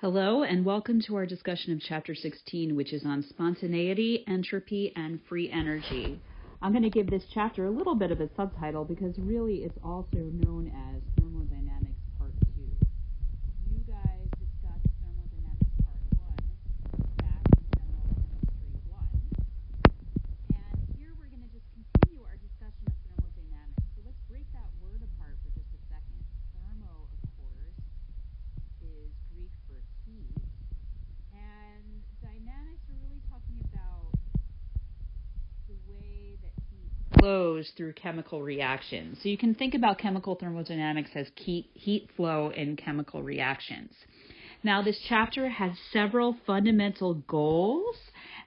Hello, and welcome to our discussion of Chapter 16, which is on spontaneity, entropy, and free energy. I'm going to give this chapter a little bit of a subtitle because really it's also known as Thermodynamics Part 2. You guys discussed Thermodynamics Part 1 back in General Chemistry 1. And here we're going to just continue our discussion of thermodynamics. So let's break that word apart for just a second. Thermo, of course, is Greek for heat, and dynamics are really talking about the way that heat flows through chemical reactions. So you can think about chemical thermodynamics as heat flow in chemical reactions. Now, this chapter has several fundamental goals,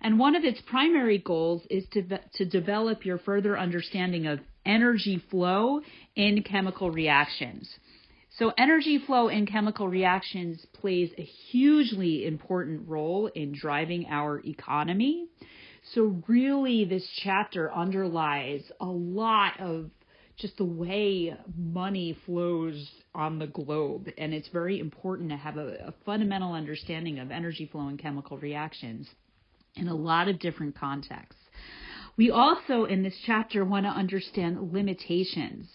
and one of its primary goals is to develop your further understanding of energy flow in chemical reactions. So energy flow in chemical reactions plays a hugely important role in driving our economy. So really this chapter underlies a lot of just the way money flows on the globe. And it's very important to have a fundamental understanding of energy flow in chemical reactions in a lot of different contexts. We also, in this chapter, want to understand limitations.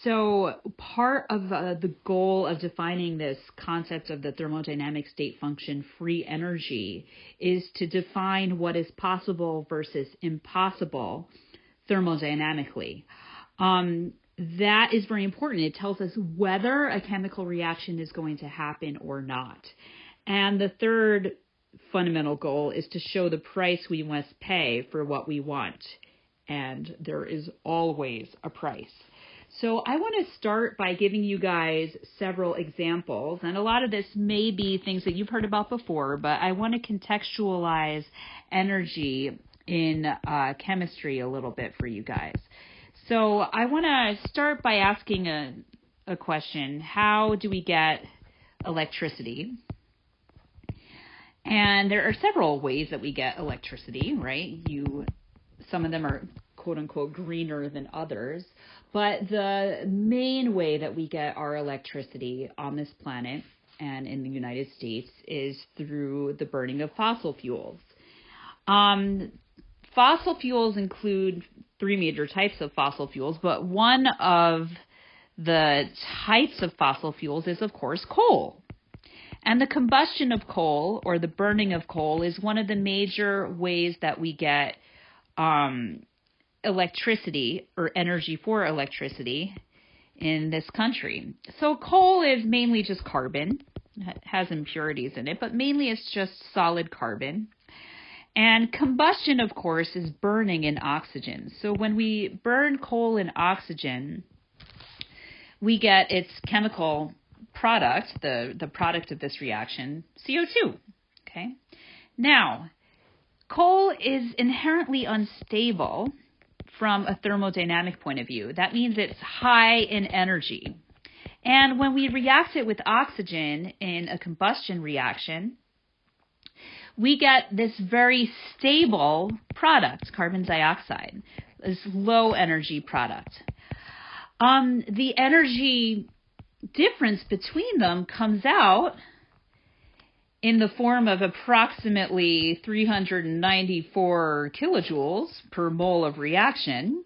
So part of the goal of defining this concept of the thermodynamic state function free energy is to define what is possible versus impossible thermodynamically. That is very important. It tells us whether a chemical reaction is going to happen or not. And the third fundamental goal is to show the price we must pay for what we want. And there is always a price. So I want to start by giving you guys several examples, and a lot of this may be things that you've heard about before, but I want to contextualize energy in chemistry a little bit for you guys. So I want to start by asking a question. How do we get electricity? And there are several ways that we get electricity, right? Some of them are quote-unquote greener than others. But the main way that we get our electricity on this planet and in the United States is through the burning of fossil fuels. Fossil fuels include three major types of fossil fuels, but one of the types of fossil fuels is, of course, coal. And the combustion of coal, or the burning of coal, is one of the major ways that we get electricity or energy for electricity in this country. So coal is mainly just carbon. It has impurities in it, but mainly it's just solid carbon. And combustion, of course, is burning in oxygen. So when we burn coal in oxygen, we get its chemical product, the product of this reaction, CO2. Okay. Now, coal is inherently unstable from a thermodynamic point of view. That means it's high in energy. And when we react it with oxygen in a combustion reaction, we get this very stable product, carbon dioxide, this low energy product. The energy difference between them comes out in the form of approximately 394 kilojoules per mole of reaction.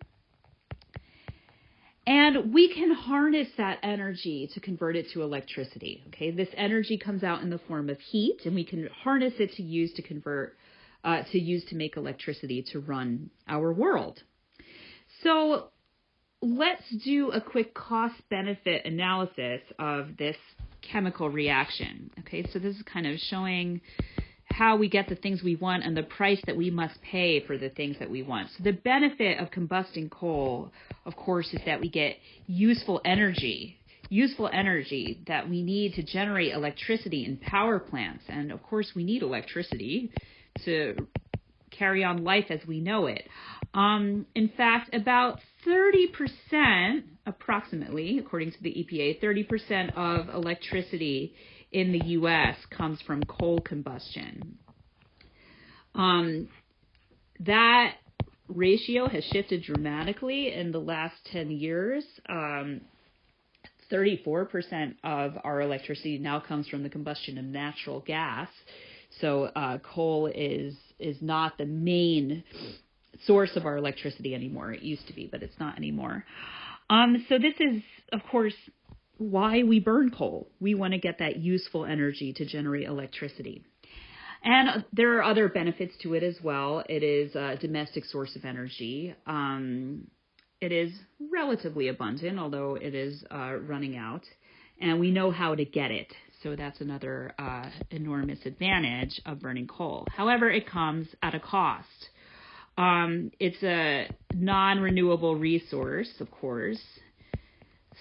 And we can harness that energy to convert it to electricity. Okay, this energy comes out in the form of heat, and we can harness it to use to make electricity to run our world. So let's do a quick cost-benefit analysis of this chemical reaction. Okay, so this is kind of showing how we get the things we want and the price that we must pay for the things that we want. So the benefit of combusting coal, of course, is that we get useful energy that we need to generate electricity in power plants. And of course, we need electricity to carry on life as we know it. In fact, about 30%, approximately, according to the EPA, 30% of electricity in the U.S. comes from coal combustion. That ratio has shifted dramatically in the last 10 years. 34% of our electricity now comes from the combustion of natural gas. So coal is not the main source of our electricity anymore. It used to be, but it's not anymore. So this is, of course, why we burn coal. We want to get that useful energy to generate electricity. And there are other benefits to it as well. It is a domestic source of energy. It is relatively abundant, although it is running out. And we know how to get it. So that's another enormous advantage of burning coal. However, it comes at a cost. It's a non-renewable resource, of course.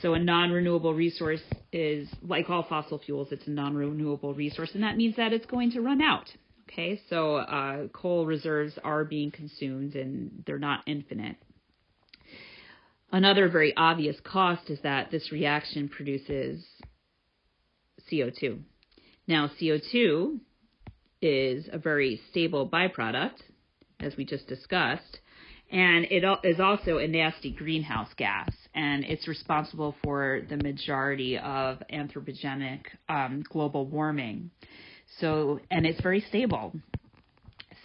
So a non-renewable resource is, like all fossil fuels, it's a non-renewable resource, and that means that it's going to run out. Okay, so coal reserves are being consumed, and they're not infinite. Another very obvious cost is that this reaction produces CO2. Now, CO2 is a very stable byproduct, as we just discussed, and it is also a nasty greenhouse gas, and it's responsible for the majority of anthropogenic global warming. So, and it's very stable.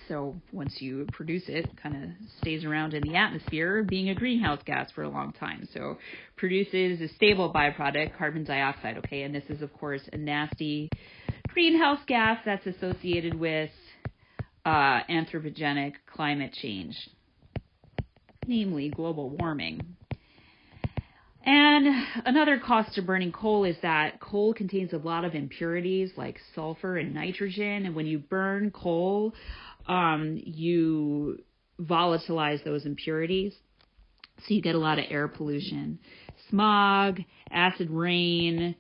So once you produce it, it kind of stays around in the atmosphere, being a greenhouse gas for a long time. So produces a stable byproduct, carbon dioxide, okay? And this is, of course, a nasty greenhouse gas that's associated with anthropogenic climate change, namely global warming. And another cost to burning coal is that coal contains a lot of impurities like sulfur and nitrogen. And when you burn coal, you volatilize those impurities. So you get a lot of air pollution, smog, acid rain,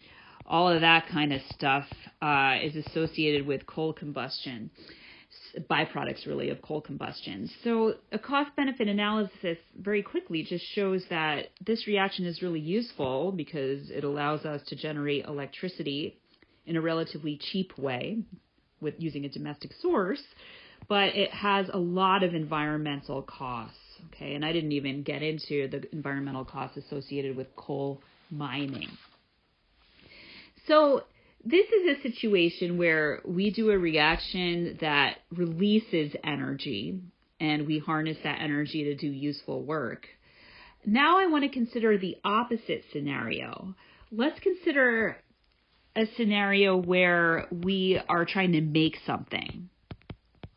all of that kind of stuff is associated with coal combustion. Byproducts really of coal combustion. So a cost-benefit analysis very quickly just shows that this reaction is really useful because it allows us to generate electricity in a relatively cheap way with using a domestic source, but it has a lot of environmental costs. Okay, and I didn't even get into the environmental costs associated with coal mining. So this is a situation where we do a reaction that releases energy, and we harness that energy to do useful work. Now I want to consider the opposite scenario. Let's consider a scenario where we are trying to make something.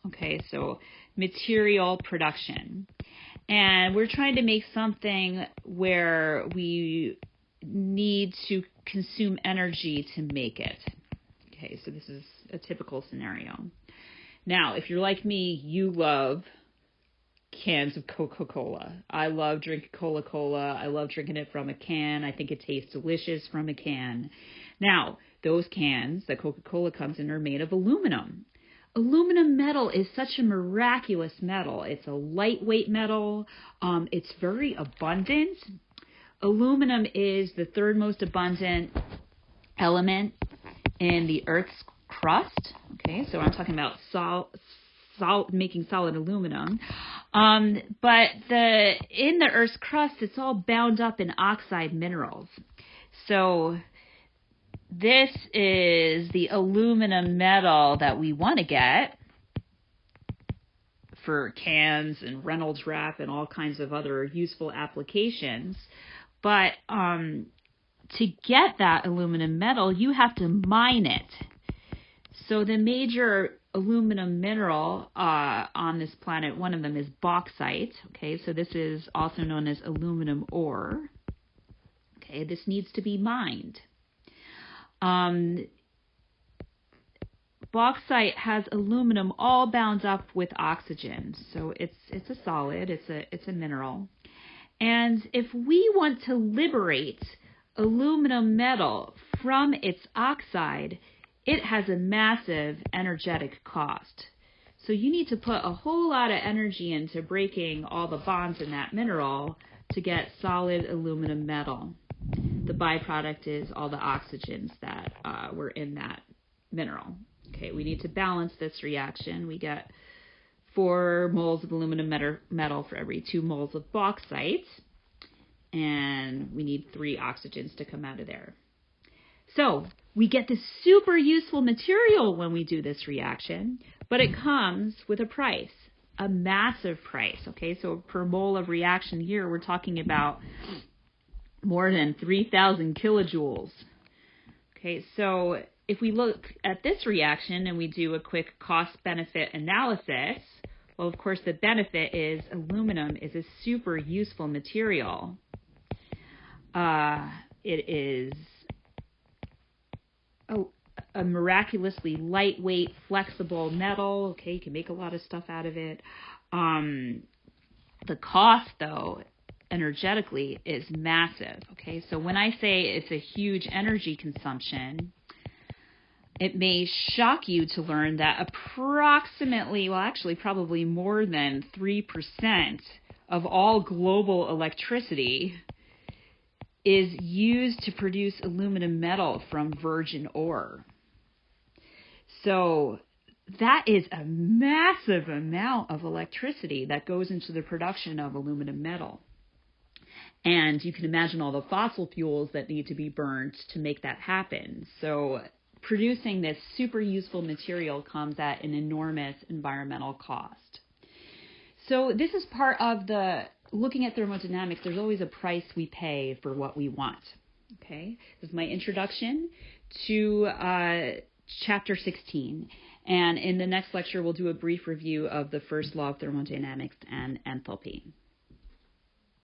Okay, so material production. And we're trying to make something where we need to consume energy to make it. Okay, so this is a typical scenario. Now, if you're like me, you love cans of Coca-Cola. I love drinking Coca-Cola. I love drinking it from a can. I think it tastes delicious from a can. Now, those cans that Coca-Cola comes in are made of aluminum. Aluminum metal is such a miraculous metal. It's a lightweight metal. It's very abundant. Aluminum is the third most abundant element in the Earth's crust. Okay, so I'm talking about making solid aluminum. But in the Earth's crust, it's all bound up in oxide minerals. So this is the aluminum metal that we want to get for cans and Reynolds wrap and all kinds of other useful applications. But to get that aluminum metal, you have to mine it. So the major aluminum mineral on this planet, one of them is bauxite. Okay, so this is also known as aluminum ore. Okay, this needs to be mined. Bauxite has aluminum all bound up with oxygen, so it's a solid. It's a mineral. And if we want to liberate aluminum metal from its oxide, it has a massive energetic cost. So you need to put a whole lot of energy into breaking all the bonds in that mineral to get solid aluminum metal. The byproduct is all the oxygens that were in that mineral. Okay, we need to balance this reaction. We get 4 moles of aluminum metal for every 2 moles of bauxite, and we need 3 oxygens to come out of there. So we get this super useful material when we do this reaction, but it comes with a price, a massive price. Okay, so per mole of reaction here, we're talking about more than 3,000 kilojoules. Okay, so if we look at this reaction and we do a quick cost-benefit analysis, well, of course, the benefit is aluminum is a super useful material. It is a miraculously lightweight, flexible metal. Okay, you can make a lot of stuff out of it. The cost, though, energetically is massive. Okay, so when I say it's a huge energy consumption, it may shock you to learn that approximately, well, actually probably more than 3% of all global electricity is used to produce aluminum metal from virgin ore. So that is a massive amount of electricity that goes into the production of aluminum metal. And you can imagine all the fossil fuels that need to be burned to make that happen. So producing this super useful material comes at an enormous environmental cost. So this is part of the looking at thermodynamics. There's always a price we pay for what we want. Okay, this is my introduction to chapter 16. And in the next lecture, we'll do a brief review of the first law of thermodynamics and enthalpy.